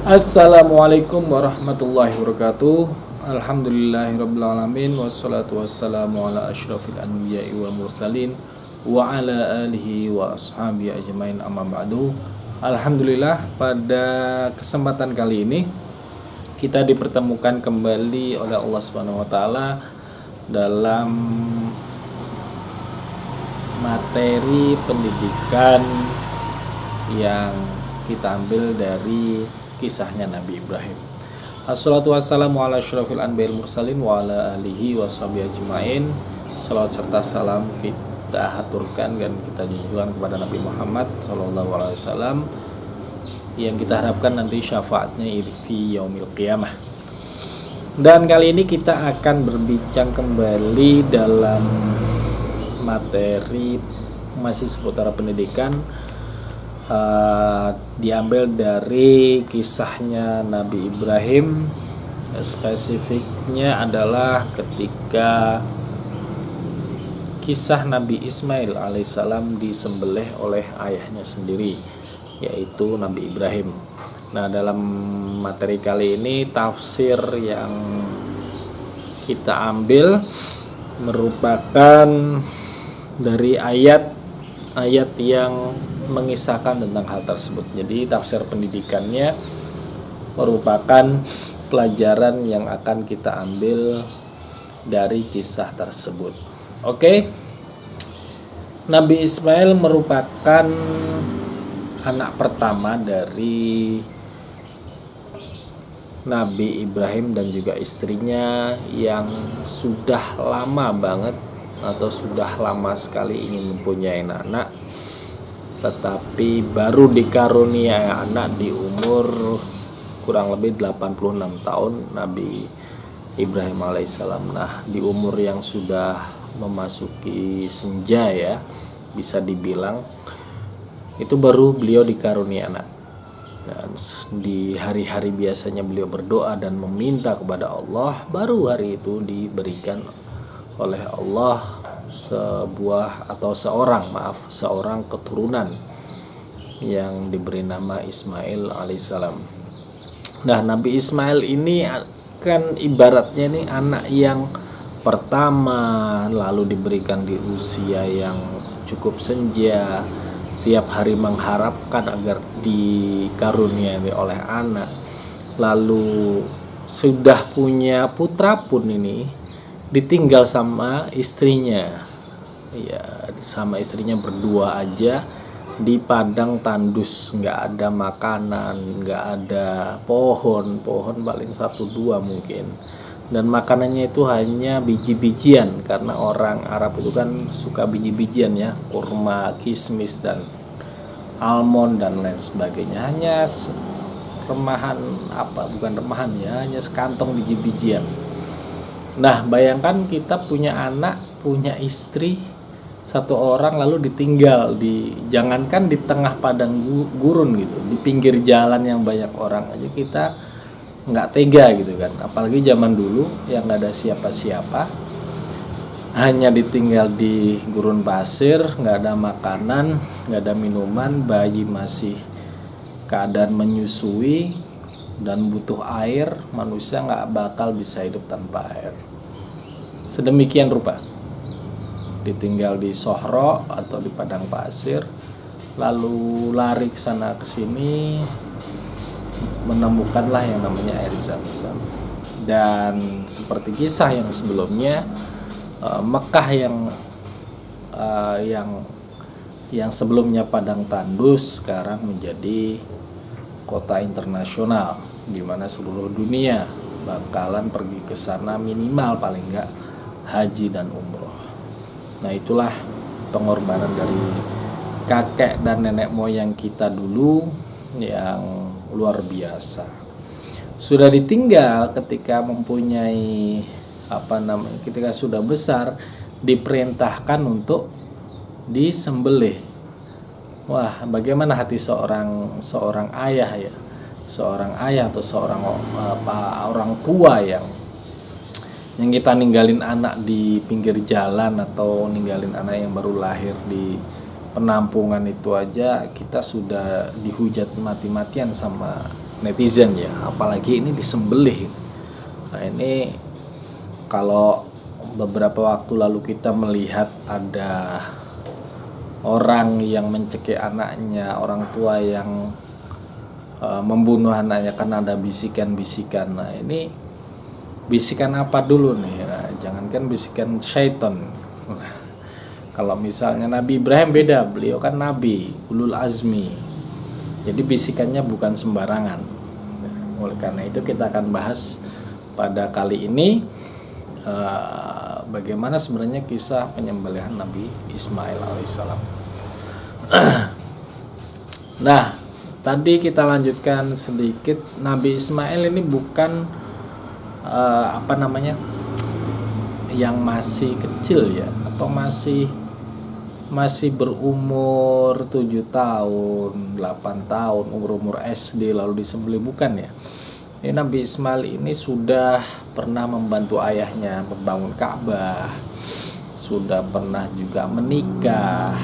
Assalamualaikum warahmatullahi wabarakatuh. Alhamdulillahirrabbilalamin. Wassalatu wassalamu ala ashrafil anbiya'i wal mursalin wa ala alihi wa ashabihi ajmain, amma ba'du. Alhamdulillah, pada kesempatan kali ini kita dipertemukan kembali oleh Allah Subhanahu wa taala dalam materi pendidikan yang kita ambil dari kisahnya Nabi Ibrahim. Assalatu wassalamu ala asyrafil anbiya'il mursalin wa ala alihi wa sahbihi ajmain. Salawat serta salam kita haturkan dan kita junjungan kepada Nabi Muhammad sallallahu alaihi wasallam yang kita harapkan nanti syafaatnya fi yaumil qiyamah. Dan kali ini kita akan berbincang kembali dalam materi masih seputar pendidikan, diambil dari kisahnya Nabi Ibrahim. Spesifiknya adalah ketika kisah Nabi Ismail alaihissalam disembelih oleh ayahnya sendiri, yaitu Nabi Ibrahim. Nah, dalam materi kali ini tafsir yang kita ambil merupakan dari ayat yang mengisahkan tentang hal tersebut. Jadi tafsir pendidikannya merupakan pelajaran yang akan kita ambil dari kisah tersebut. Oke. Nabi Ismail merupakan anak pertama dari Nabi Ibrahim dan juga istrinya yang sudah lama banget atau sudah lama sekali ingin mempunyai anak, tetapi baru dikaruniai anak di umur kurang lebih 86 tahun Nabi Ibrahim alaihissalam. Nah, di umur yang sudah memasuki senja ya, bisa dibilang, itu baru beliau dikaruniai anak. Dan di hari-hari biasanya beliau berdoa dan meminta kepada Allah, baru hari itu diberikan oleh Allah seorang keturunan yang diberi nama Ismail alaihissalam. Nah, Nabi Ismail ini kan ibaratnya nih anak yang pertama, lalu diberikan di usia yang cukup senja, tiap hari mengharapkan agar dikaruniai oleh anak, lalu sudah punya putra pun ini ditinggal sama istrinya, ya, sama istrinya berdua aja di padang tandus, nggak ada makanan, nggak ada pohon paling 1-2 mungkin, dan makanannya itu hanya biji-bijian, karena orang Arab itu kan suka biji-bijian ya, kurma, kismis dan almond dan lain sebagainya, hanya hanya sekantong biji-bijian. Nah, bayangkan kita punya anak, punya istri, satu orang, lalu ditinggal jangankan di tengah padang gurun gitu, di pinggir jalan yang banyak orang aja kita nggak tega gitu kan. Apalagi zaman dulu yang nggak ada siapa-siapa, hanya ditinggal di gurun pasir, nggak ada makanan, nggak ada minuman, bayi masih keadaan menyusui dan butuh air, manusia nggak bakal bisa hidup tanpa air. Sedemikian rupa, ditinggal di Sohro atau di padang pasir, lalu lari ke sana ke sini, menemukanlah yang namanya air Zam-Zam. Dan seperti kisah yang sebelumnya, Mekah yang sebelumnya padang tandus sekarang menjadi kota internasional, di mana seluruh dunia bakalan pergi ke sana minimal paling enggak haji dan umroh. Nah, itulah pengorbanan dari kakek dan nenek moyang kita dulu yang luar biasa. Sudah ditinggal ketika ketika sudah besar, diperintahkan untuk disembelih. Wah, bagaimana hati seorang ayah ya, seorang ayah atau seorang orang tua yang kita ninggalin anak di pinggir jalan atau ninggalin anak yang baru lahir di penampungan itu aja kita sudah dihujat mati-matian sama netizen ya, apalagi ini disembelih. Nah ini kalau beberapa waktu lalu kita melihat ada orang yang mencekik anaknya, orang tua yang membunuh anaknya karena ada bisikan-bisikan. Nah ini bisikan apa dulu nih? Nah, jangankan bisikan syaitan. Kalau misalnya Nabi Ibrahim beda, beliau kan Nabi ulul azmi, jadi bisikannya bukan sembarangan. Oleh karena itu kita akan bahas pada kali ini bagaimana sebenarnya kisah penyembelihan Nabi Ismail alaihissalam. Nah, tadi kita lanjutkan sedikit. Nabi Ismail ini bukan yang masih kecil ya, atau masih berumur 7 tahun, 8 tahun, umur SD lalu disembelih, bukan ya. Ini Nabi Ismail ini sudah pernah membantu ayahnya membangun Ka'bah, sudah pernah juga menikah,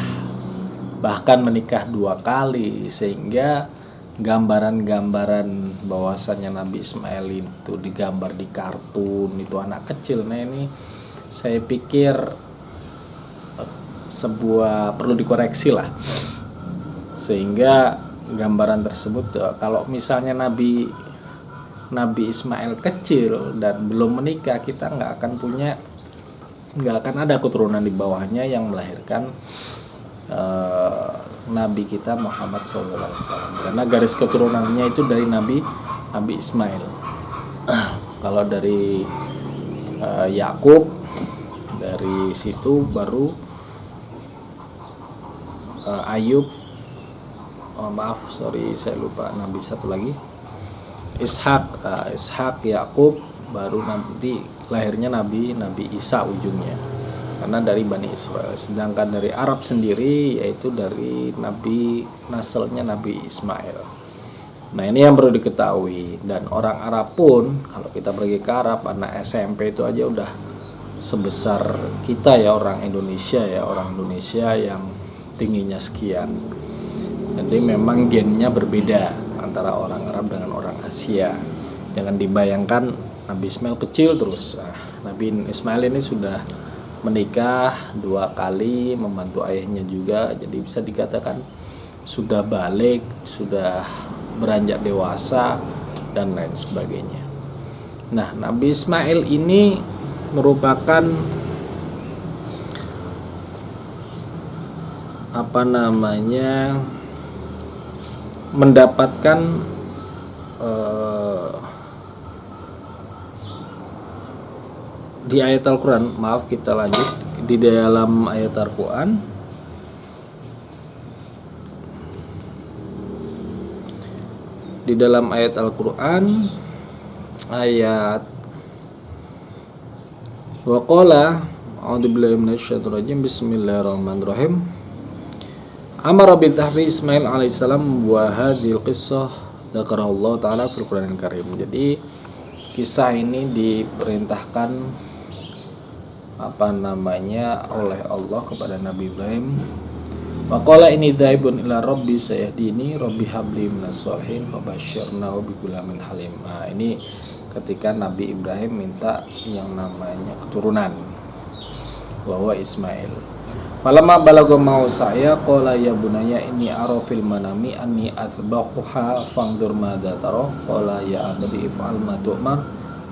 bahkan menikah 2 kali, sehingga gambaran-gambaran bahwasannya Nabi Ismail itu digambar di kartun itu anak kecil. Nah ini saya pikir sebuah perlu dikoreksi lah, sehingga gambaran tersebut kalau misalnya Nabi Ismail kecil dan belum menikah, kita nggak akan ada keturunan di bawahnya yang melahirkan Nabi kita Muhammad SAW, karena garis keturunannya itu dari Nabi Ismail. Kalau dari Yakub, dari situ baru Ayub, saya lupa Nabi satu lagi, Ishak, Yakub, baru nanti lahirnya Nabi Isa ujungnya, karena dari Bani Israel. Sedangkan dari Arab sendiri yaitu dari nasalnya Nabi Ismail. Nah ini yang perlu diketahui. Dan orang Arab pun, kalau kita pergi ke Arab, anak SMP itu aja udah sebesar kita ya, orang Indonesia yang tingginya sekian. Jadi memang gennya berbeda antara orang Arab dengan orang Asia. Jangan dibayangkan Nabi Ismail kecil terus. Nabi Ismail ini sudah menikah 2 kali, membantu ayahnya juga, jadi bisa dikatakan sudah balik, sudah beranjak dewasa dan lain sebagainya. Nah, Nabi Ismail ini merupakan mendapatkan di ayat Al-Quran, kita lanjut di dalam ayat Al-Quran. Di dalam ayat Al-Quran ayat waqala a'udzubillahi minasyaitonir rajim, bismillahirrahmanirrahim. Amara bi tahfi Ismail alaihissalam wa hadhil qissah dzakarallahu taala fil Qur'anil Karim. Jadi kisah ini diperintahkan oleh Allah kepada Nabi Ibrahim. Waqala ini dhaibun ila rabbi sayahdini rabbi habli minas sholihin fabasyirnahu bi gulamin halim. Nah, ini ketika Nabi Ibrahim minta yang namanya keturunan, bahwa Ismail. Falamma balagha mau saya qala ya bunayya inni ara fil manami anni athbahuha fanzur madza tara qala ya abadi if'al ma tu'mar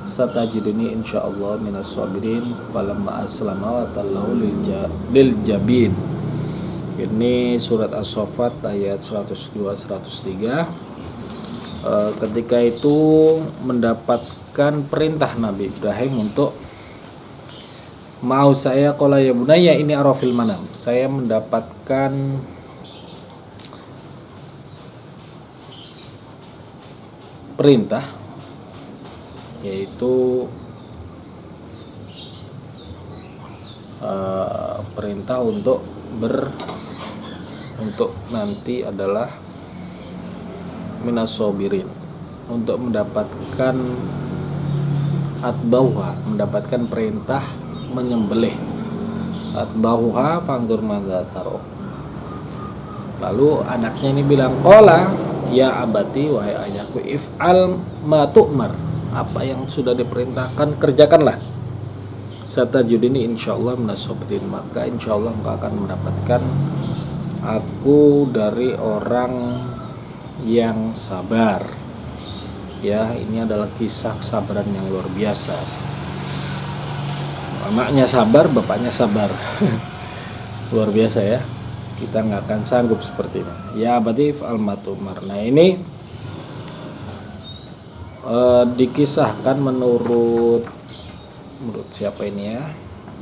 satajiduni insyaallah minas sabirin. Falamma aslama wa tallahu lil jabin. Ini surat As-Saffat ayat 102-103. Ketika itu mendapatkan perintah Nabi Ibrahim untuk mau saya qala ya bunayya ini arafil manam, saya mendapatkan perintah, yaitu perintah untuk nanti adalah minas sabirin, untuk mendapatkan atbauha, mendapatkan perintah menyembelih. Atbauha fangdur madza taro. Lalu anaknya ini bilang qala ya abati, wahai ayahku, if'al ma tu'mar, apa yang sudah diperintahkan kerjakanlah. Satajudini insyaallah minasabirin, maka insyaallah engkau akan mendapatkan aku dari orang yang sabar. Ya, ini adalah kisah kesabaran yang luar biasa. Anaknya sabar, bapaknya sabar. Luar biasa ya. Kita nggak akan sanggup seperti ini. Ya abadi fa'al ma tu'mar. Nah, ini dikisahkan menurut siapa ini ya,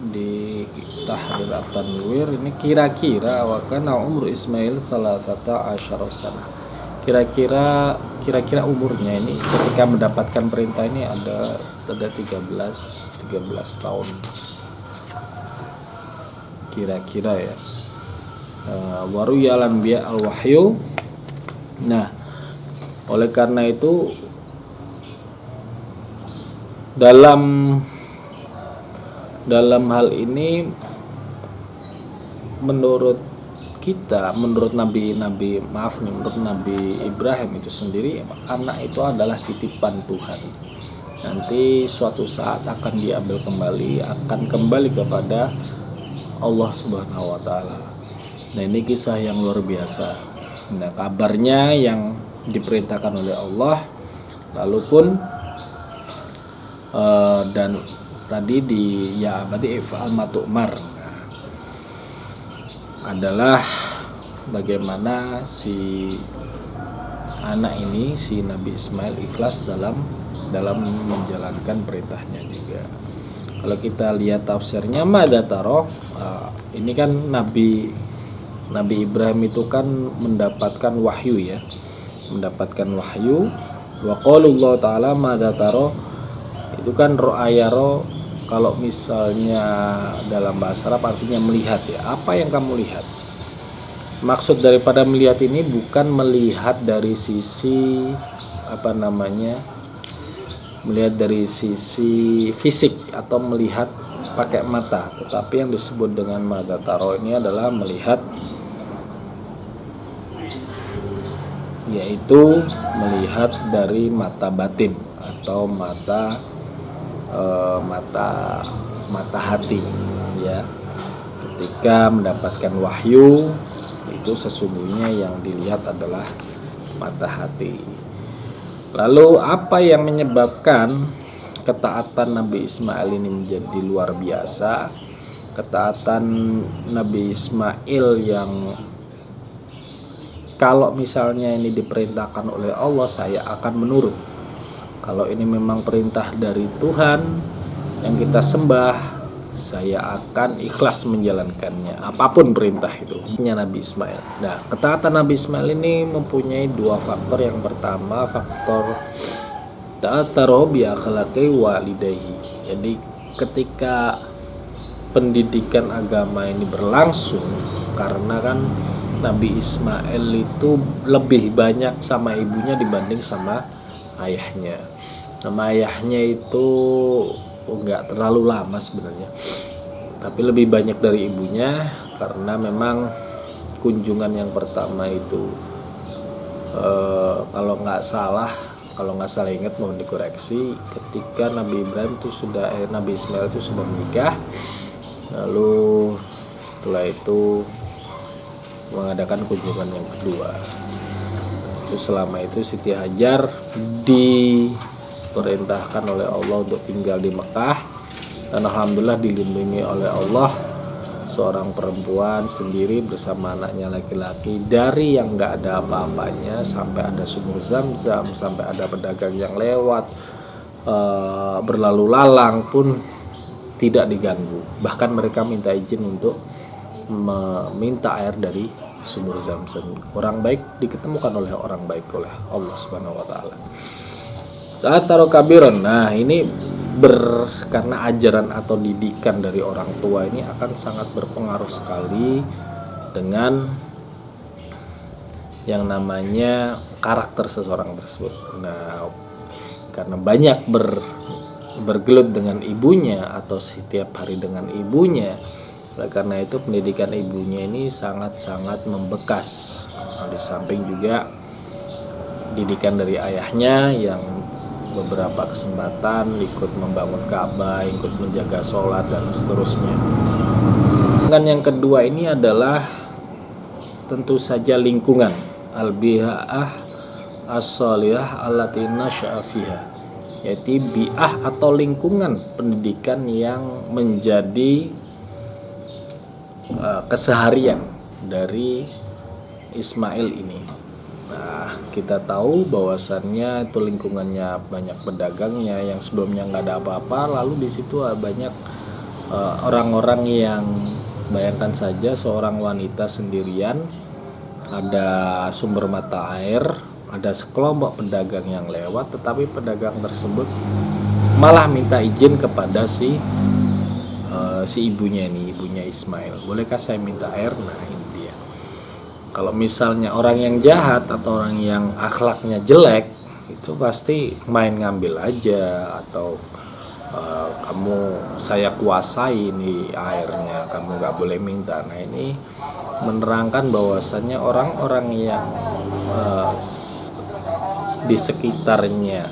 di Tahrir At-Tanwir. Ini kira-kira wa kana umru Ismail salasata asyara sana. Kira-kira umurnya ini ketika mendapatkan perintah ini ada 13 tahun kira-kira ya. Waru yalan biya al-wahyu. Nah, oleh karena itu dalam hal ini menurut Nabi Ibrahim itu sendiri, anak itu adalah titipan Tuhan. Nanti suatu saat akan diambil kembali, akan kembali kepada Allah Subhanahu wa taala. Nah, ini kisah yang luar biasa. Nah, kabarnya yang diperintahkan oleh Allah, lalu pun dan tadi di ya abadi if'al ma tu'mar adalah bagaimana si anak ini, si Nabi Ismail ikhlas dalam menjalankan perintahnya juga. Kalau kita lihat tafsirnya Madataro, ini kan Nabi Ibrahim itu kan mendapatkan wahyu ya, wa qaulullah ta'ala Madataro, itu kan ro'ayaro. Kalau misalnya dalam bahasa Arab artinya melihat ya. Apa yang kamu lihat? Maksud daripada melihat ini bukan melihat dari sisi melihat dari sisi fisik atau melihat pakai mata, tetapi yang disebut dengan mata taro ini adalah melihat, yaitu melihat dari mata batin atau mata hati ya. Ketika mendapatkan wahyu itu sesungguhnya yang dilihat adalah mata hati. Lalu apa yang menyebabkan ketaatan Nabi Ismail ini menjadi luar biasa? Ketaatan Nabi Ismail yang kalau misalnya ini diperintahkan oleh Allah, saya akan menurut. Kalau ini memang perintah dari Tuhan yang kita sembah, saya akan ikhlas menjalankannya, apapun perintah itu. Ini Nabi Ismail. Nah, ketaatan Nabi Ismail ini mempunyai dua faktor. Yang pertama, faktor ta'ataro bi akhlaqi walidayhi. Jadi ketika pendidikan agama ini berlangsung, karena kan Nabi Ismail itu lebih banyak sama ibunya dibanding sama ayahnya. Nama ayahnya itu enggak terlalu lama sebenarnya, tapi lebih banyak dari ibunya, karena memang kunjungan yang pertama itu kalau nggak salah ingat, mohon dikoreksi, ketika Nabi Ismail itu sudah menikah, lalu setelah itu mengadakan kunjungan yang kedua. Itu selama itu Siti Hajar diperintahkan oleh Allah untuk tinggal di Mekah, dan alhamdulillah dilindungi oleh Allah, seorang perempuan sendiri bersama anaknya laki-laki, dari yang nggak ada apa-apanya sampai ada sumur Zam-Zam, sampai ada pedagang yang lewat berlalu lalang pun tidak diganggu. Bahkan mereka minta izin untuk meminta air dari sumur Zam-Zam. Orang baik diketemukan oleh orang baik oleh Allah Subhanahu wa taala. Ta'ataro kabiron. Nah, ini karena ajaran atau didikan dari orang tua ini akan sangat berpengaruh sekali dengan yang namanya karakter seseorang tersebut. Nah, karena banyak bergelut dengan ibunya atau setiap hari dengan ibunya, oleh karena itu pendidikan ibunya ini sangat-sangat membekas. Nah, di samping juga didikan dari ayahnya yang beberapa kesempatan ikut membangun Ka'bah, ikut menjaga sholat dan seterusnya. Dan yang kedua ini adalah tentu saja lingkungan al-bi'ah as-salihah allati nasya'a fiha, yaitu bi'ah atau lingkungan pendidikan yang menjadi keseharian dari Ismail ini. Nah, kita tahu bahwasannya itu lingkungannya banyak pedagangnya yang sebelumnya nggak ada apa-apa, lalu di situ banyak orang-orang yang, bayangkan saja seorang wanita sendirian, ada sumber mata air, ada sekelompok pedagang yang lewat, tetapi pedagang tersebut malah minta izin kepada si ibunya ini, ibunya Ismail. Bolehkah saya minta air? Nah, itu ya. Kalau misalnya orang yang jahat atau orang yang akhlaknya jelek, itu pasti main ngambil aja, atau saya kuasai nih airnya, kamu nggak boleh minta. Nah, ini menerangkan bahwasannya orang-orang yang di sekitarnya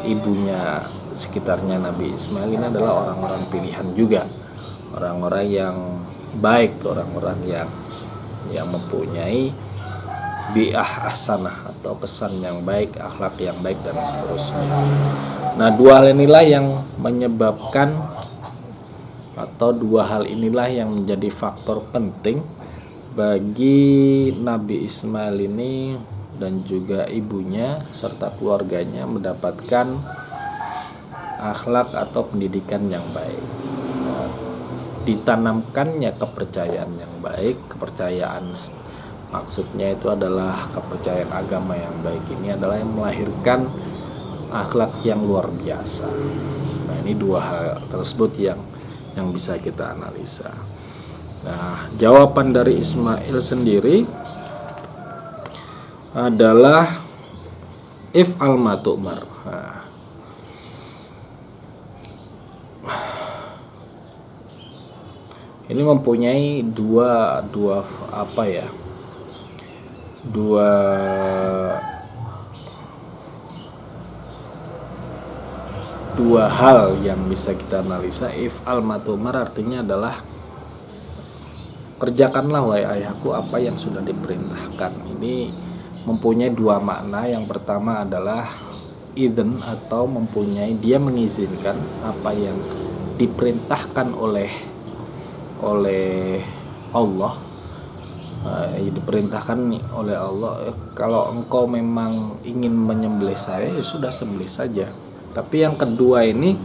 ibunya, sekitarnya Nabi Ismail ini adalah orang-orang pilihan juga, orang-orang yang baik, orang-orang yang mempunyai bi'ah hasanah atau kesan yang baik, akhlak yang baik dan seterusnya. Nah, dua hal inilah yang menyebabkan, atau dua hal inilah yang menjadi faktor penting bagi Nabi Ismail ini dan juga ibunya serta keluarganya mendapatkan akhlak atau pendidikan yang baik. Nah, ditanamkannya kepercayaan yang baik, kepercayaan maksudnya itu adalah kepercayaan agama yang baik, ini adalah yang melahirkan akhlak yang luar biasa. Nah, ini dua hal tersebut yang bisa kita analisa. Nah, jawaban dari Ismail sendiri adalah if'al ma tu'mar. Nah, ini mempunyai dua hal yang bisa kita analisa. If'al ma tu'mar artinya adalah kerjakanlah wahai ayahku apa yang sudah diperintahkan. Ini mempunyai dua makna. Yang pertama adalah idzn, atau mempunyai, dia mengizinkan apa yang diperintahkan oleh Allah, diperintahkan oleh Allah. Kalau engkau memang ingin menyembelih saya, ya sudah sembelih saja. Tapi yang kedua ini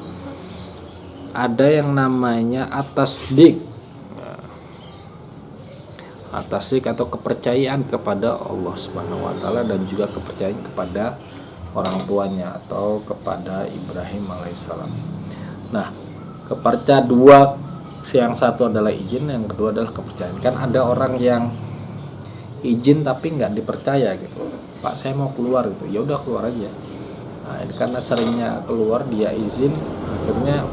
ada yang namanya atasdik atau kepercayaan kepada Allah Subhanahu wa taala, dan juga kepercayaan kepada orang tuanya atau kepada Ibrahim alaihissalam. Nah, kepercayaan dua, yang satu adalah izin, yang kedua adalah kepercayaan. Kan ada orang yang izin tapi nggak dipercaya gitu. Pak, saya mau keluar gitu. Ya udah keluar aja. Nah, karena seringnya keluar, dia izin, akhirnya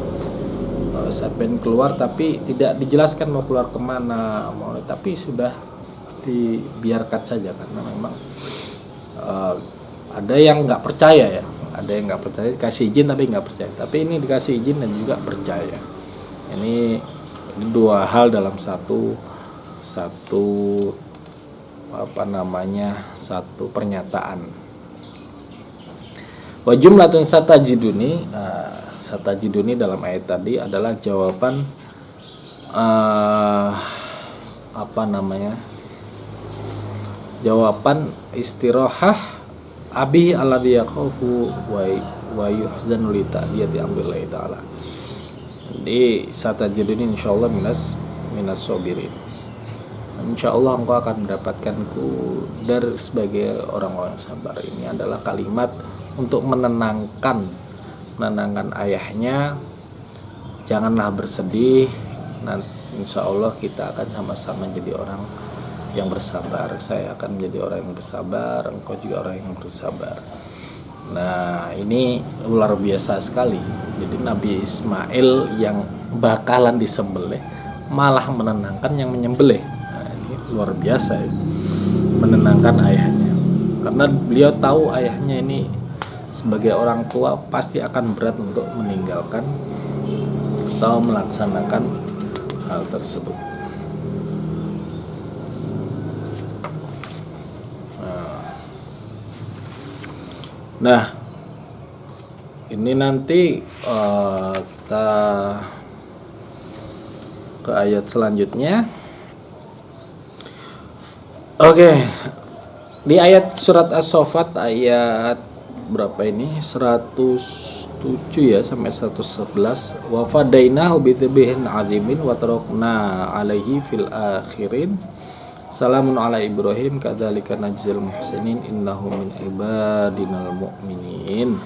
saya pengen keluar tapi tidak dijelaskan mau keluar kemana, tapi sudah dibiarkan saja karena memang ada yang nggak percaya ya, ada yang nggak percaya, dikasih izin tapi nggak percaya. Tapi ini dikasih izin dan juga percaya. Ini dua hal dalam satu pernyataan. Wa jumlatun satajiduni dalam ayat tadi adalah jawaban jawaban istirahah abi alladhi yakhafu wa yuhzanu li ta'diyati amrillahi ta'ala. Jadi satajiduni insyaallah minas sabirin. Insyaallah engkau akan mendapatkanku dari sebagai orang-orang sabar. Ini adalah kalimat untuk menenangkan ayahnya. Janganlah bersedih, nanti insya Allah kita akan sama-sama jadi orang yang bersabar. Saya akan menjadi orang yang bersabar, engkau juga orang yang bersabar. Nah, ini luar biasa sekali. Jadi Nabi Ismail yang bakalan disembelih malah menenangkan yang menyembelih. Nah, ini luar biasa ya, menenangkan ayahnya. Karena beliau tahu ayahnya istilahnya ini sebagai orang tua pasti akan berat untuk meninggalkan atau melaksanakan hal tersebut. Nah, ini nanti kita ke ayat selanjutnya. Oke, di ayat surat As-Saffat ayat berapa ini? 107 ya sampai 111. Wa fadainahu bidhibhin azimin wa tarakna alaihi fil akhirin. Salamun ala Ibrahim kadzalika najzil muhsinin innahu min ibadinal mu'minin.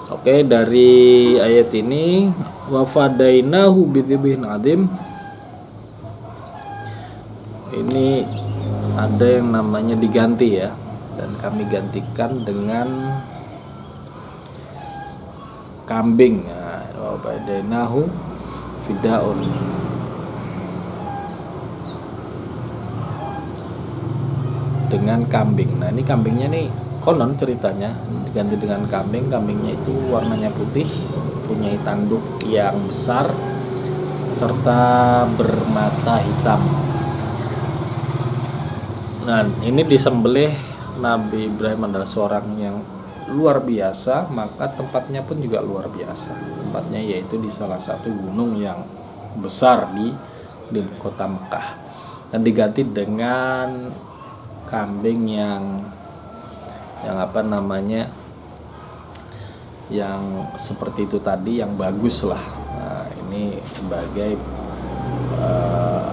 Oke, dari ayat ini wa fadainahu bidhibhin azim. Ini ada yang namanya diganti ya, dan kami gantikan dengan kambing. Nah, wa fadainahu fidaun. Dengan kambing. Nah, ini kambingnya nih konon ceritanya diganti dengan kambing. Kambingnya itu warnanya putih, punya tanduk yang besar serta bermata hitam. Nah, ini disembelih. Nabi Ibrahim adalah seorang yang luar biasa, maka tempatnya pun juga luar biasa. Tempatnya yaitu di salah satu gunung yang besar di kota Mekah, dan diganti dengan kambing yang apa namanya, yang seperti itu tadi, yang bagus lah. Nah, ini sebagai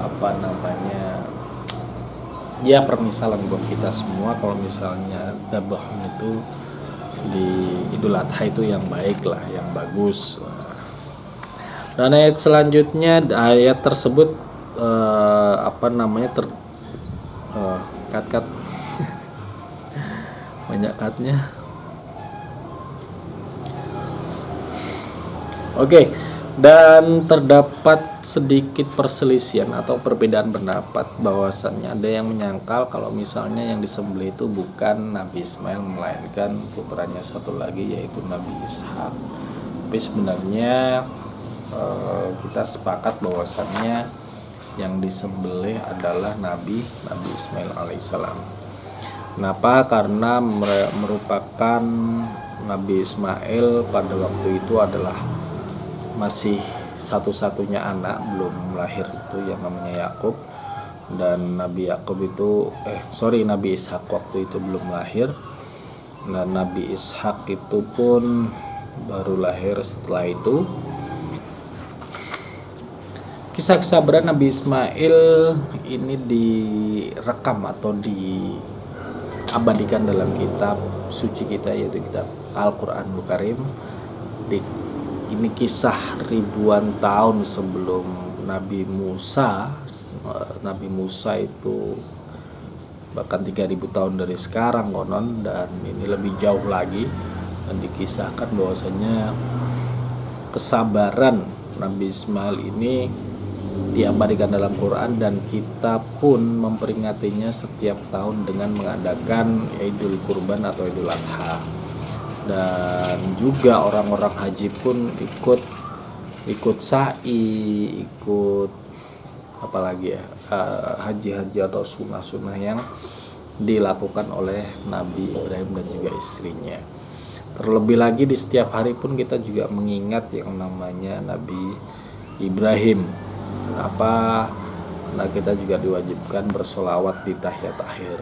apa namanya ya, permisalan buat kita semua kalau misalnya dzabah itu di Idul Adha itu yang baik lah, yang bagus. Dan ayat selanjutnya, ayat tersebut apa namanya cut banyak cutnya. Oke, dan terdapat sedikit perselisihan atau perbedaan pendapat bahwasannya ada yang menyangkal kalau misalnya yang disembelih itu bukan Nabi Ismail melainkan putranya satu lagi yaitu Nabi Ishak. Tapi sebenarnya kita sepakat bahwasannya yang disembelih adalah Nabi Ismail alaihissalam. Kenapa? Karena merupakan Nabi Ismail pada waktu itu adalah masih satu-satunya anak, belum lahir itu yang namanya Yakub. Dan Nabi Yakub itu Nabi Ishak waktu itu belum lahir. Dan Nabi Ishak itu pun baru lahir setelah itu. Kisah kesabaran Nabi Ismail ini direkam atau diabadikan dalam kitab suci kita, yaitu kitab Al-Quranul Karim. Ini kisah ribuan tahun sebelum Nabi Musa. Nabi Musa itu bahkan 3000 tahun dari sekarang konon, dan ini lebih jauh lagi. Dan dikisahkan bahwasanya kesabaran Nabi Ismail ini diabadikan dalam Quran, dan kita pun memperingatinya setiap tahun dengan mengadakan Idul Kurban atau Idul Adha. Dan juga orang-orang haji pun ikut sa'i, ikut apalagi ya, haji-haji atau sunnah-sunnah yang dilakukan oleh Nabi Ibrahim dan juga istrinya. Terlebih lagi di setiap hari pun kita juga mengingat yang namanya Nabi Ibrahim. Kenapa? Karena kita juga diwajibkan bersolawat di tahiyat akhir.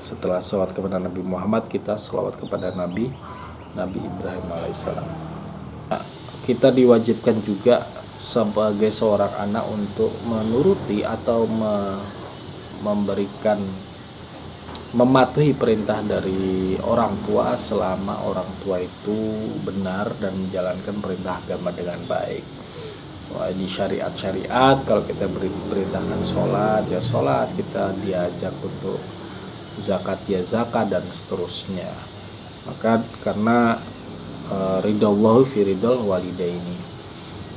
Setelah sholawat kepada Nabi Muhammad, kita sholawat kepada Nabi Ibrahim alaihissalam. Kita diwajibkan juga sebagai seorang anak untuk menuruti atau mematuhi perintah dari orang tua selama orang tua itu benar dan menjalankan perintah agama dengan baik. Di syariat kalau kita diperintahkan sholat ya sholat, kita diajak untuk zakat ya zakat, dan seterusnya. Maka karena ridallahu fi ridal walidaini,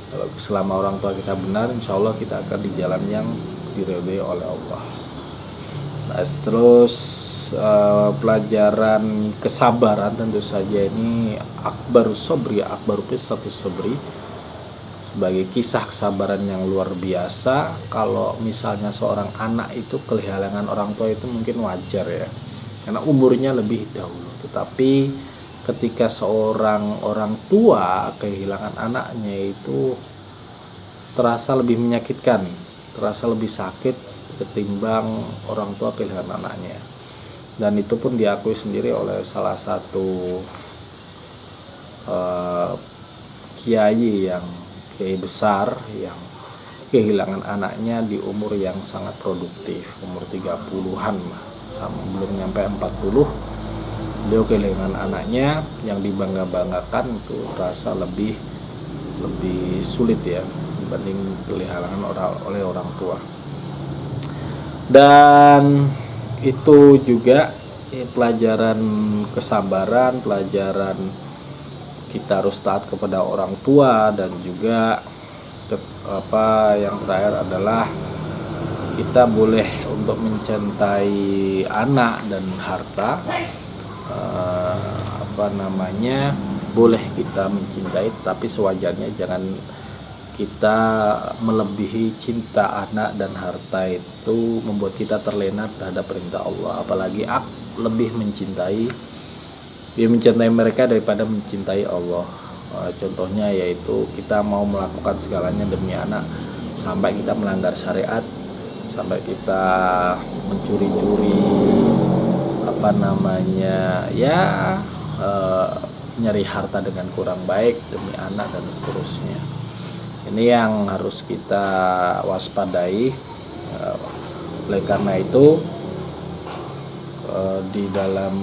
kalau selama orang tua kita benar, insya Allah kita akan di jalan yang diridhoi oleh Allah. Nah, terus pelajaran kesabaran tentu saja ini akbarus sobri, akbarus satu sobri, sebagai kisah kesabaran yang luar biasa. Kalau misalnya seorang anak itu kehilangan orang tua itu mungkin wajar ya, karena umurnya lebih dahulu. Tetapi ketika seorang orang tua kehilangan anaknya itu terasa lebih menyakitkan, terasa lebih sakit ketimbang orang tua kehilangan anaknya. Dan itu pun diakui sendiri oleh salah satu kiai besar yang kehilangan anaknya di umur yang sangat produktif, umur 30-an, belum nyampe 40. Beliau kehilangan anaknya yang dibangga-banggakan itu terasa lebih sulit ya dibanding kehilangan oleh orang tua. Dan itu juga pelajaran kesabaran, pelajaran kita harus taat kepada orang tua, dan juga yang terakhir adalah kita boleh untuk mencintai anak dan harta, boleh kita mencintai, tapi sewajarnya jangan kita melebihi cinta anak dan harta itu membuat kita terlena terhadap perintah Allah, apalagi lebih mencintai mereka daripada mencintai Allah. Contohnya yaitu kita mau melakukan segalanya demi anak, sampai kita melanggar syariat, sampai kita mencuri-curi nyari harta dengan kurang baik demi anak dan seterusnya. Ini yang harus kita waspadai. Oleh karena itu di dalam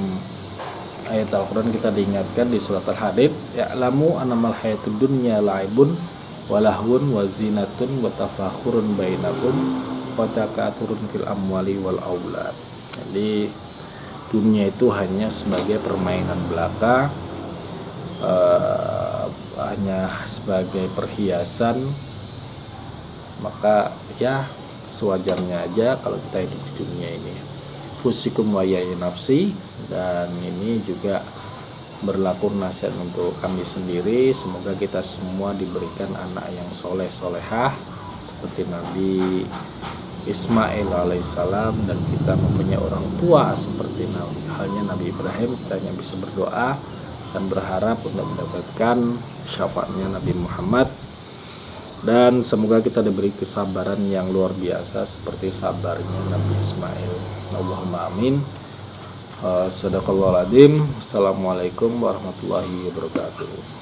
ayat Al-Quran kita diingatkan di surat Al-Hadid, ya'lamu annamal hayatud dunya la'ibun walahun wazinatun watafakhurun bainakum watakathurun fil amwali wal aulad. Jadi dunia itu hanya sebagai permainan belaka, hanya sebagai perhiasan. Maka ya sewajarnya aja kalau kita hidup di dunia ini. Fusikum wa ya nafsi. Dan ini juga berlaku nasihat untuk kami sendiri. Semoga kita semua diberikan anak yang soleh solehah seperti Nabi Ismail alaihissalam, dan kita mempunyai orang tua seperti halnya Nabi Ibrahim. Kita hanya bisa berdoa dan berharap untuk mendapatkan syafaatnya Nabi Muhammad, dan semoga kita diberi kesabaran yang luar biasa seperti sabarnya Nabi Ismail. Allahumma amin. Sadaqallahul adzim. Assalamualaikum warahmatullahi wabarakatuh.